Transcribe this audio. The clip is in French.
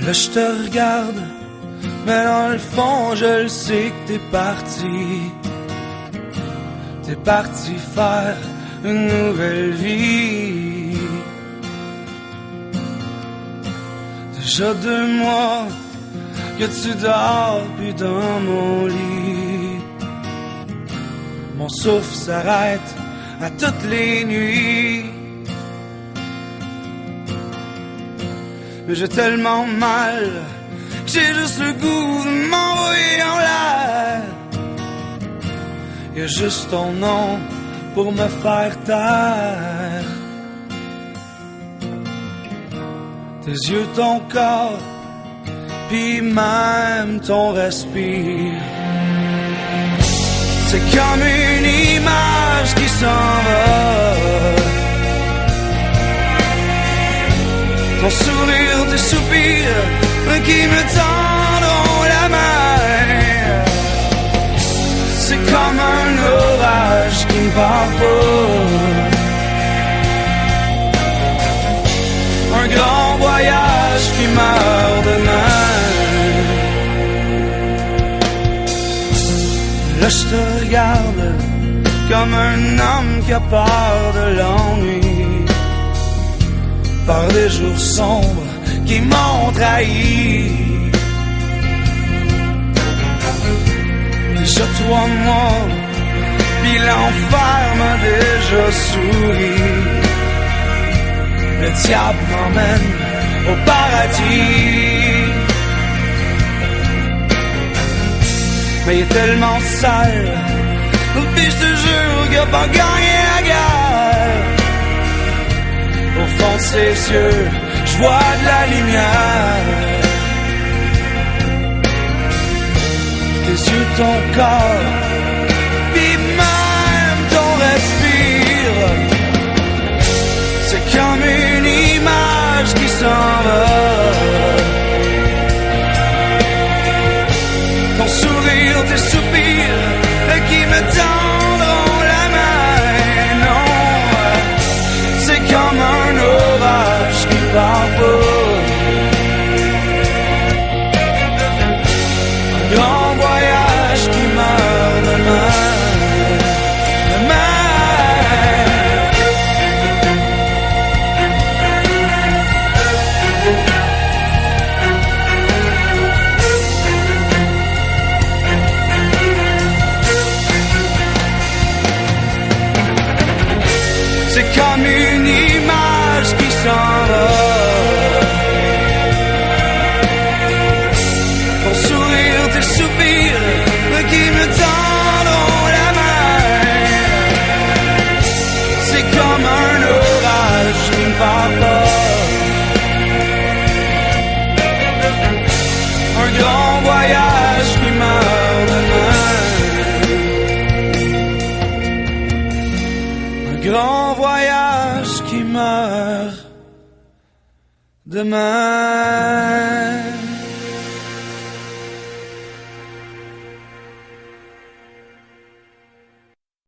Là je te regarde, mais dans le fond je le sais que t'es parti. T'es parti faire une nouvelle vie. Déjà 2 mois que tu dors plus dans mon lit. Mon souffle s'arrête à toutes les nuits. Mais j'ai tellement mal que j'ai juste le goût de m'envoyer en l'air. Y'a juste ton nom pour me faire taire. Tes yeux, ton corps, puis même ton respire. C'est comme une image qui s'en va. Ton sourire, tes soupirs qui me tendront la main. C'est comme un orage qui ne part pas. Un grand voyage qui meurt demain. Là je te regarde comme un homme qui a peur de l'ennui. Par des jours sombres qui m'ont trahi. Déjà 3 mois, puis l'enfer m'a déjà souri. Le diable m'emmène au paradis. Mais il est tellement sale, puis je te jure qu'il n'a pas gagné la guerre. Au fond de ses yeux, je vois de la lumière. Tes yeux, ton corps, puis même ton respire. C'est comme une image qui s'en va. Ton sourire, tes soupirs qui me tendront la main. Non, c'est comme un orage qui part pas. Un grand voyage qui meurt demain. C'est comme une image qui s'en va. Ton sourire, tes soupirs qui me tendront la main. C'est comme un orage qui ne part pas. Un grand voyage qui meurt demain. Un grand voyage qui meurt demain.